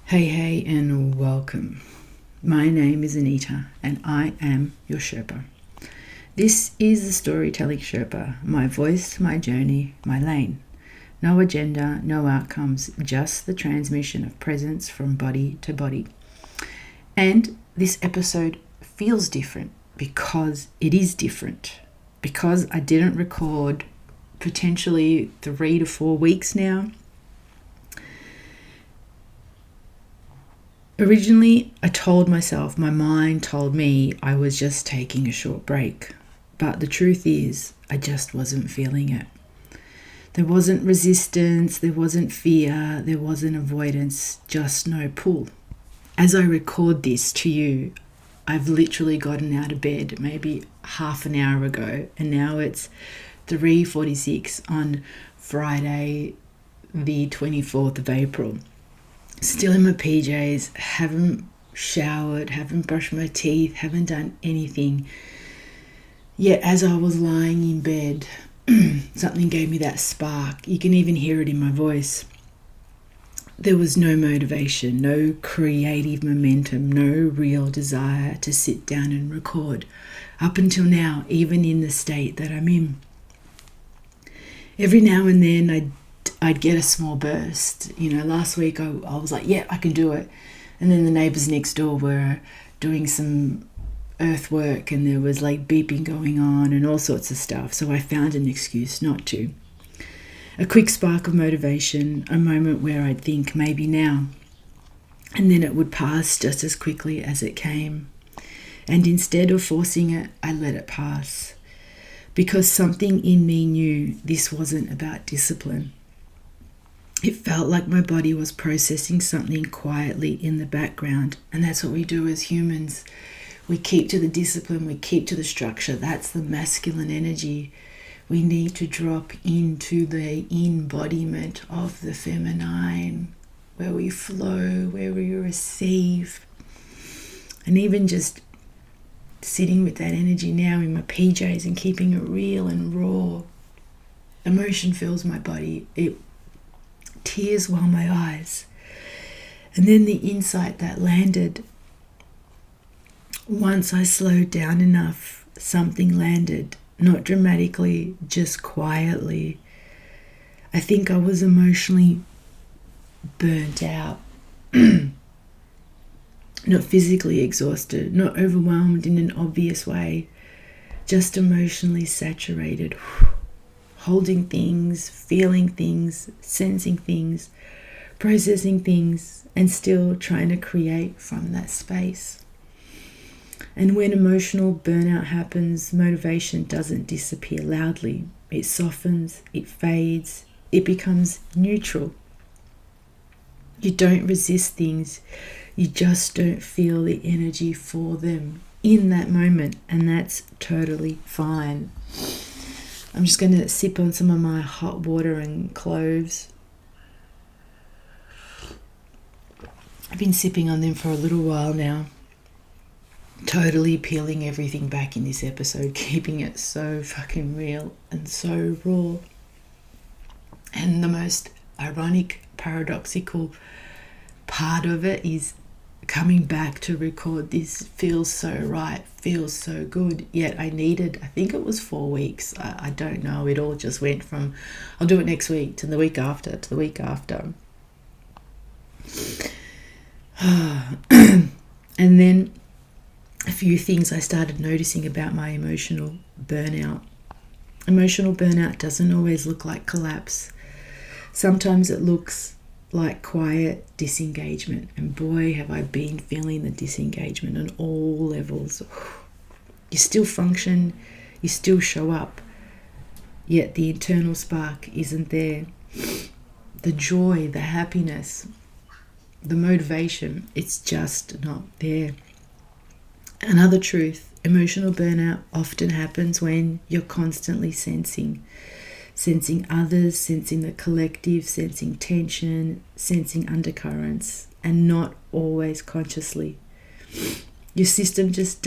Hey, and welcome. My name is Anita, and I am your Sherpa. This is the Storytelling Sherpa, my voice, my journey, my lane. No agenda, no outcomes, just the transmission of presence from body to body. And this episode feels different because it is different. Because I didn't record potentially 3 to 4 weeks now. Originally, I told myself, my mind told me I was just taking a short break. But the truth is, I just wasn't feeling it. There wasn't resistance, there wasn't fear, there wasn't avoidance, just no pull. As I record this to you, I've literally gotten out of bed maybe half an hour ago, and now it's 3:46 on Friday, the 24th of April. Still in my PJs, haven't showered, haven't brushed my teeth, haven't done anything. Yet as I was lying in bed, something gave me that spark. You can even hear it in my voice. There was no motivation, no creative momentum, no real desire to sit down and record. Up until now, even in the state that I'm in. Every now and then I'd get a small burst. Last week I was like, yeah, I can do it. And then the neighbours next door were doing some earthwork and there was like beeping going on and all sorts of stuff. So I found an excuse not to. A quick spark of motivation, a moment where I'd think maybe now. And then it would pass just as quickly as it came. And instead of forcing it, I let it pass. Because something in me knew this wasn't about discipline. It felt like my body was processing something quietly in the background. And that's what we do as humans. We keep to the discipline, we keep to the structure. That's the masculine energy. We need to drop into the embodiment of the feminine, where we flow, where we receive. And even just sitting with that energy now in my PJs and keeping it real and raw. Emotion fills my body. Tears well my eyes. And then the insight that landed, once I slowed down enough, something landed, not dramatically, just quietly. I think I was emotionally burnt out, not physically exhausted, not overwhelmed in an obvious way, just emotionally saturated. Holding things, feeling things, sensing things, processing things, and still trying to create from that space. And when emotional burnout happens, motivation doesn't disappear loudly. It softens, it fades, it becomes neutral. You don't resist things, you just don't feel the energy for them in that moment, and that's totally fine. I'm just going to sip on some of my hot water and cloves. I've been sipping on them for a little while now. Totally peeling everything back in this episode, keeping it so fucking real and so raw. And the most ironic, paradoxical part of it is coming back to record this feels so right, feels so good. Yet I think it was 4 weeks. I don't know. It all just went from I'll do it next week to the week after to the week after. And then a few things I started noticing about my emotional burnout. Emotional burnout doesn't always look like collapse. Sometimes it looks like quiet disengagement, and boy have I been feeling the disengagement on all levels. You still function, you still show up, yet the internal spark isn't there. The joy, the happiness, the motivation, it's just not there. Another truth, emotional burnout often happens when you're constantly sensing others, sensing the collective, sensing tension, sensing undercurrents, and not always consciously. Your system just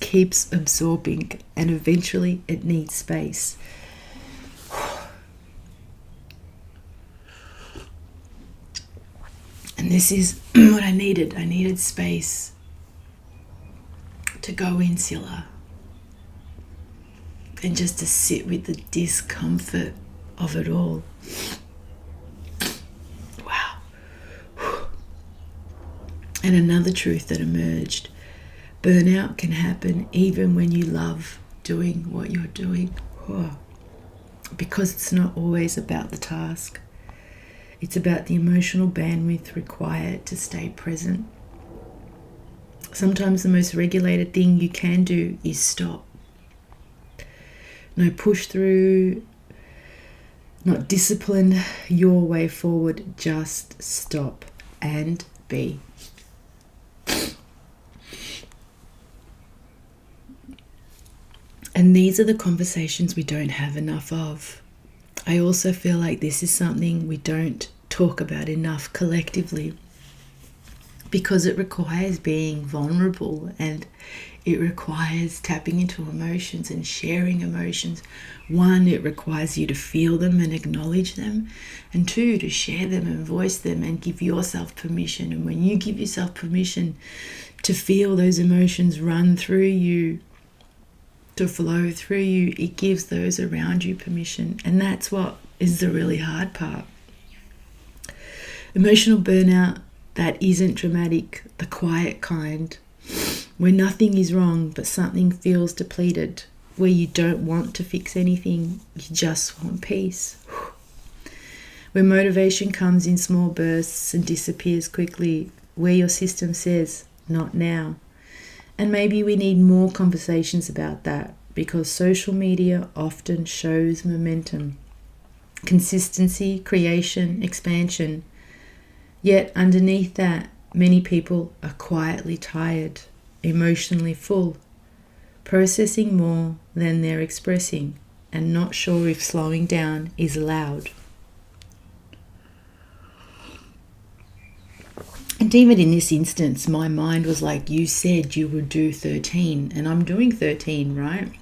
keeps absorbing, and eventually it needs space. And this is what I needed. I needed space to go insular and just to sit with the discomfort of it all. Wow. And another truth that emerged: burnout can happen even when you love doing what you're doing. Because it's not always about the task. It's about the emotional bandwidth required to stay present. Sometimes the most regulated thing you can do is stop. No push through, not discipline your way forward. Just stop and be. And these are the conversations we don't have enough of. I also feel like this is something we don't talk about enough collectively, because it requires being vulnerable and it requires tapping into emotions and sharing emotions. One, it requires you to feel them and acknowledge them. And two, to share them and voice them and give yourself permission. And when you give yourself permission to feel those emotions run through you, to flow through you, it gives those around you permission. And that's what is the really hard part. Emotional burnout that isn't dramatic, the quiet kind, where nothing is wrong but something feels depleted, where you don't want to fix anything, you just want peace. Where motivation comes in small bursts and disappears quickly, where your system says, not now. And maybe we need more conversations about that, because social media often shows momentum, consistency, creation, expansion. Yet underneath that, many people are quietly tired, emotionally full, processing more than they're expressing, and not sure if slowing down is allowed. And even in this instance, my mind was like, you said you would do 13, and I'm doing 13, right?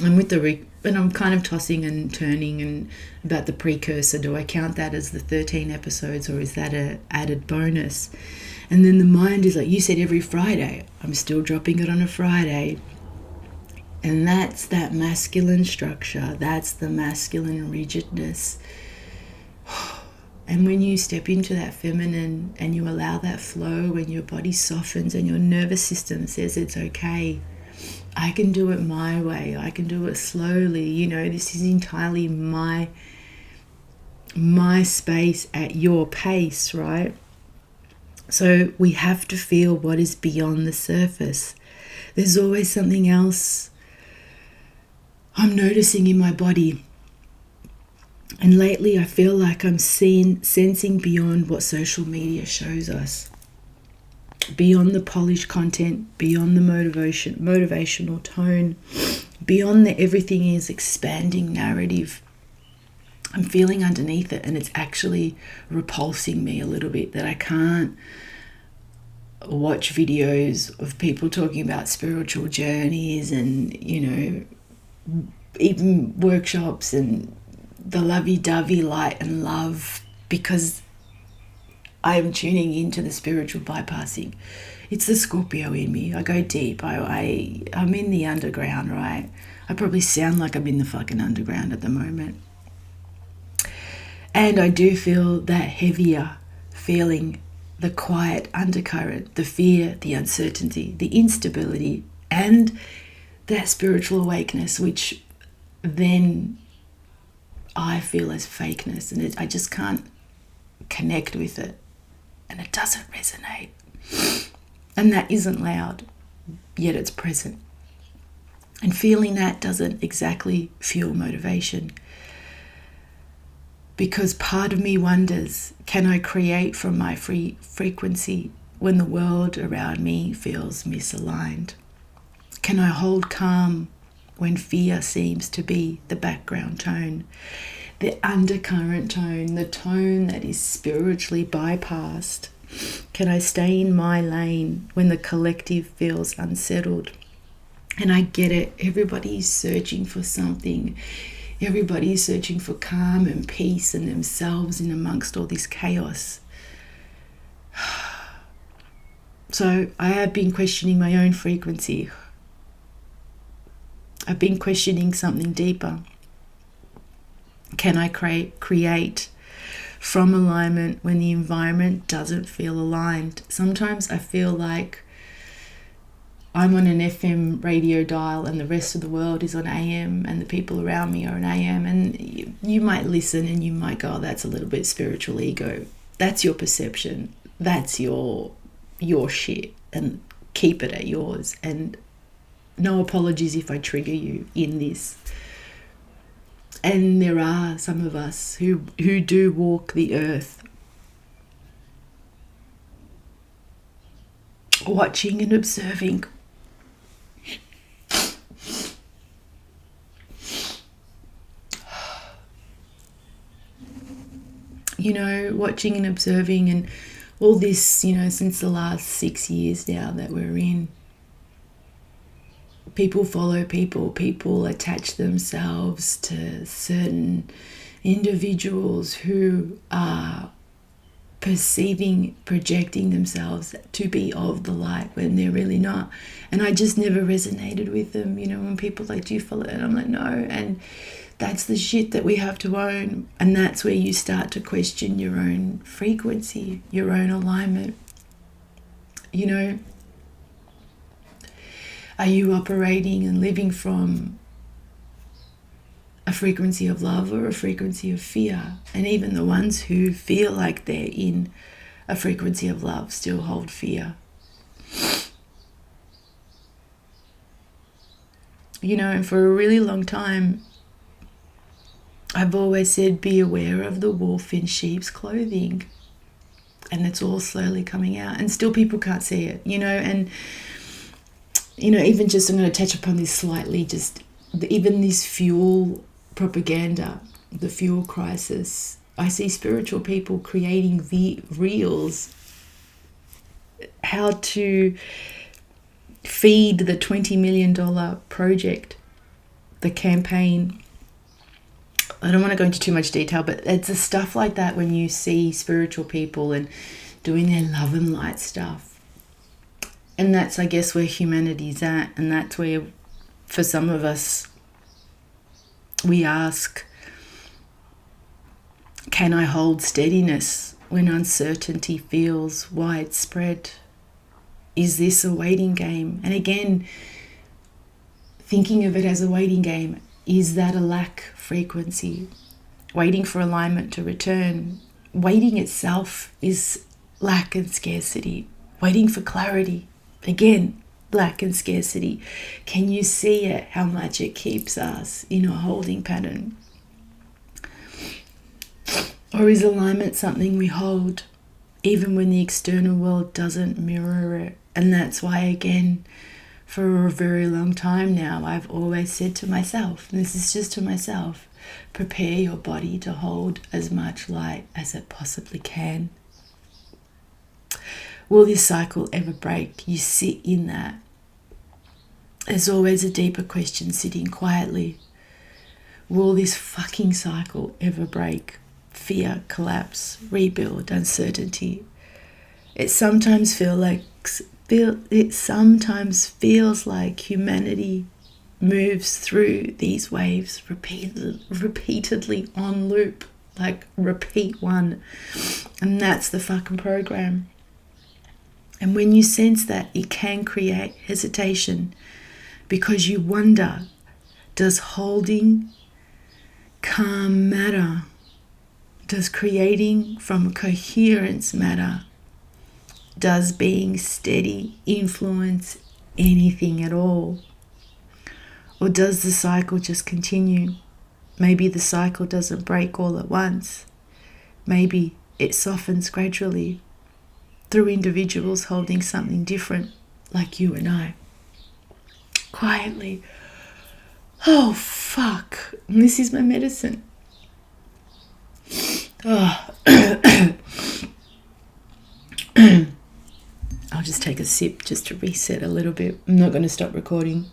And I'm kind of tossing and turning and about the precursor. Do I count that as the 13 episodes, or is that an added bonus? And then the mind is like, you said every Friday. I'm still dropping it on a Friday. And that's that masculine structure. That's the masculine rigidness. And when you step into that feminine and you allow that flow, when your body softens and your nervous system says it's okay, I can do it my way, I can do it slowly, this is entirely my space at your pace, right? So we have to feel what is beyond the surface. There's always something else I'm noticing in my body. And lately I feel like I'm sensing beyond what social media shows us. Beyond the polished content, beyond the motivational tone, beyond the everything is expanding narrative. I'm feeling underneath it, and it's actually repulsing me a little bit that I can't watch videos of people talking about spiritual journeys and, even workshops and the lovey-dovey light and love, because I'm tuning into the spiritual bypassing. It's the Scorpio in me. I go deep. I'm in the underground, right? I probably sound like I'm in the fucking underground at the moment. And I do feel that heavier feeling, the quiet undercurrent, the fear, the uncertainty, the instability, and that spiritual awakeness, which then I feel as fakeness, and I just can't connect with it, and it doesn't resonate, and that isn't loud, yet it's present. And feeling that doesn't exactly fuel motivation, because part of me wonders, can I create from my free frequency when the world around me feels misaligned? Can I hold calm when fear seems to be the background tone, the undercurrent tone, the tone that is spiritually bypassed? Can I stay in my lane when the collective feels unsettled? And I get it, everybody's searching for something. Everybody's searching for calm and peace and themselves in amongst all this chaos. So I have been questioning my own frequency. I've been questioning something deeper. Can I create from alignment when the environment doesn't feel aligned? Sometimes I feel like I'm on an FM radio dial and the rest of the world is on AM and the people around me are on AM, and you might listen and you might go, oh, that's a little bit spiritual ego. That's your perception. That's your shit, and keep it at yours. And no apologies if I trigger you in this. And there are some of us who do walk the earth, watching and observing. Watching and observing, and all this, since the last 6 years now that we're in. People follow people. People attach themselves to certain individuals who are projecting themselves to be of the light when they're really not. And I just never resonated with them. When people are like, do you follow it? And I'm like, no. And that's the shit that we have to own. And that's where you start to question your own frequency, your own alignment. Are you operating and living from a frequency of love or a frequency of fear? And even the ones who feel like they're in a frequency of love still hold fear. And for a really long time, I've always said, be aware of the wolf in sheep's clothing. And it's all slowly coming out. And still people can't see it, and even just, I'm going to touch upon this slightly, even this fuel propaganda, the fuel crisis. I see spiritual people creating the reels, how to feed the $20 million project, the campaign. I don't want to go into too much detail, but it's the stuff like that when you see spiritual people and doing their love and light stuff. And that's, I guess, where humanity's at. And that's where, for some of us, we ask, can I hold steadiness when uncertainty feels widespread? Is this a waiting game? And again, thinking of it as a waiting game, is that a lack frequency? Waiting for alignment to return. Waiting itself is lack and scarcity. Waiting for clarity. Again, lack and scarcity. Can you see it? How much it keeps us in a holding pattern? Or is alignment something we hold even when the external world doesn't mirror it? And that's why, again, for a very long time now, I've always said to myself, and this is just to myself, prepare your body to hold as much light as it possibly can. Will this cycle ever break? You sit in that. There's always a deeper question sitting quietly. Will this fucking cycle ever break? Fear, collapse, rebuild, uncertainty. It sometimes feels like humanity moves through these waves repeatedly on loop, like repeat one. And that's the fucking program. And when you sense that, it can create hesitation because you wonder, does holding calm matter? Does creating from coherence matter? Does being steady influence anything at all? Or does the cycle just continue? Maybe the cycle doesn't break all at once. Maybe it softens gradually through individuals holding something different, like you and I. Quietly. Oh, fuck. And this is my medicine. Oh. I'll just take a sip just to reset a little bit. I'm not going to stop recording.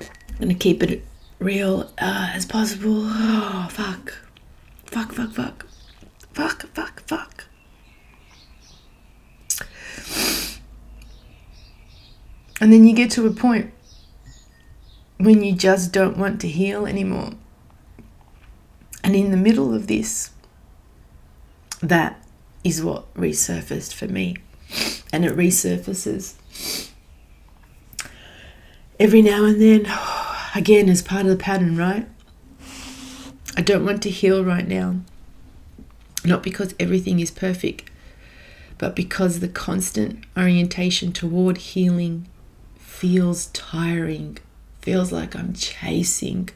I'm going to keep it real as possible. Oh, fuck. Fuck. And then you get to a point when you just don't want to heal anymore. And in the middle of this, that is what resurfaced for me. And it resurfaces every now and then, again, as part of the pattern, right? I don't want to heal right now. Not because everything is perfect, but because the constant orientation toward healing feels tiring, feels like I'm chasing.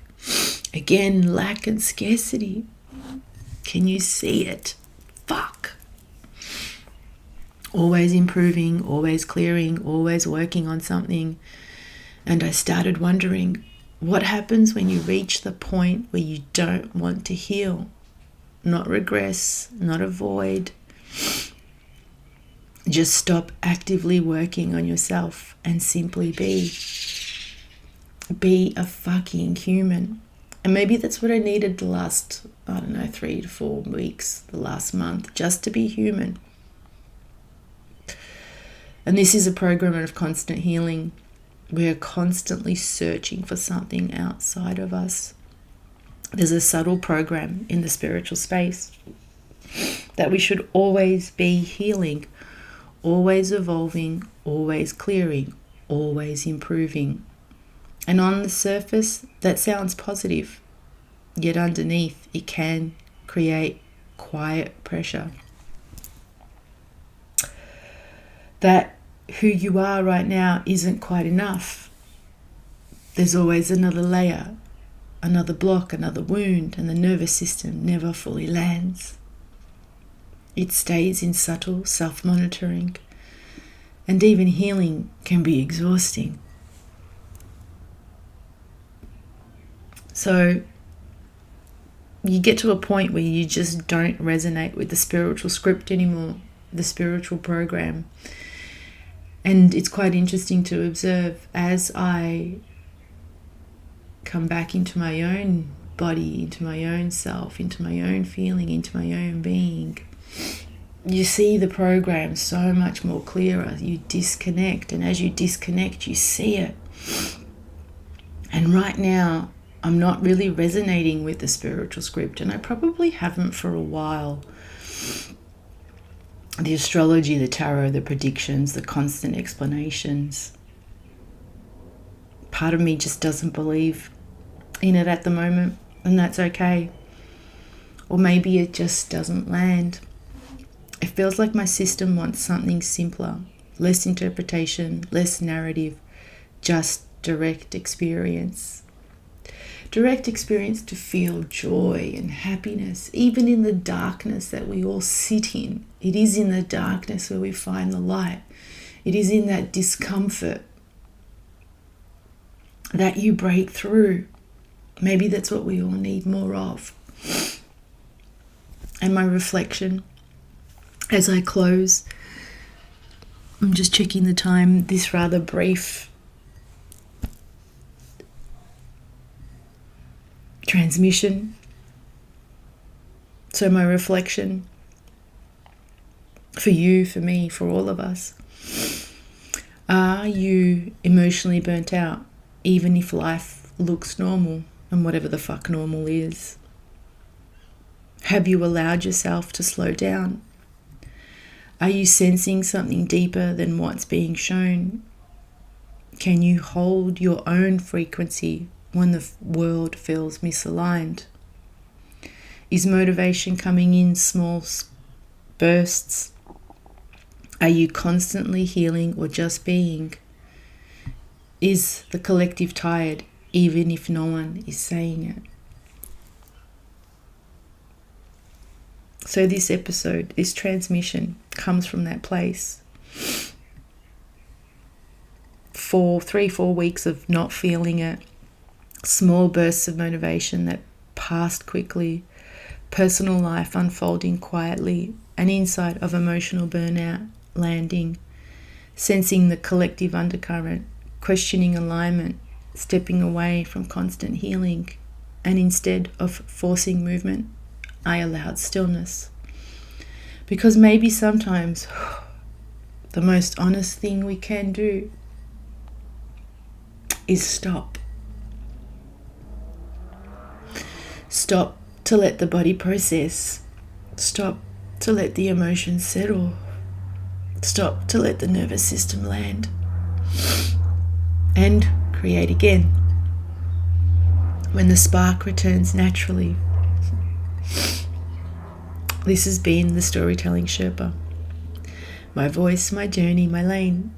Again, lack and scarcity. Can you see it? Fuck. Always improving, always clearing, always working on something. And I started wondering, what happens when you reach the point where you don't want to heal? Not regress, not avoid. Just stop actively working on yourself and simply be. Be a fucking human. And maybe that's what I needed the last, 3 to 4 weeks, the last month, just to be human. And this is a program of constant healing. We're constantly searching for something outside of us. There's a subtle program in the spiritual space that we should always be healing, always evolving, always clearing, always improving. And on the surface, that sounds positive, yet underneath it can create quiet pressure. That who you are right now isn't quite enough. There's always another layer, another block, another wound, and the nervous system never fully lands. It stays in subtle self-monitoring, and even healing can be exhausting. So you get to a point where you just don't resonate with the spiritual script anymore, the spiritual program. And it's quite interesting to observe as I come back into my own body, into my own self, into my own feeling, into my own being. You see the program so much more clearer. You disconnect, and as you disconnect, you see it. And right now, I'm not really resonating with the spiritual script, and I probably haven't for a while. The astrology, the tarot, the predictions, the constant explanations. Part of me just doesn't believe in it at the moment, and that's okay. Or maybe it just doesn't land. It feels like my system wants something simpler, less interpretation, less narrative, just direct experience. Direct experience to feel joy and happiness, even in the darkness that we all sit in. It is in the darkness where we find the light. It is in that discomfort that you break through. Maybe that's what we all need more of. And my reflection as I close, I'm just checking the time, this rather brief transmission. So my reflection for you, for me, for all of us. Are you emotionally burnt out, even if life looks normal and whatever the fuck normal is? Have you allowed yourself to slow down? Are you sensing something deeper than what's being shown? Can you hold your own frequency when the world feels misaligned? Is motivation coming in small bursts? Are you constantly healing or just being? Is the collective tired, even if no one is saying it? So this episode, this transmission comes from that place. 3-4 weeks of not feeling it, small bursts of motivation that passed quickly, personal life unfolding quietly, an insight of emotional burnout landing, sensing the collective undercurrent, questioning alignment, stepping away from constant healing, and instead of forcing movement, I allowed stillness. Because maybe sometimes the most honest thing we can do is stop. Stop to let the body process. Stop to let the emotions settle. Stop to let the nervous system land. And create again. When the spark returns naturally. This has been the Storytelling Sherpa. My voice, my journey, my lane.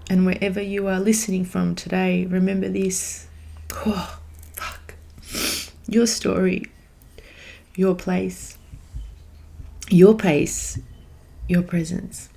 And wherever you are listening from today, remember this. Oh, fuck. Your story, your place, your pace, your presence.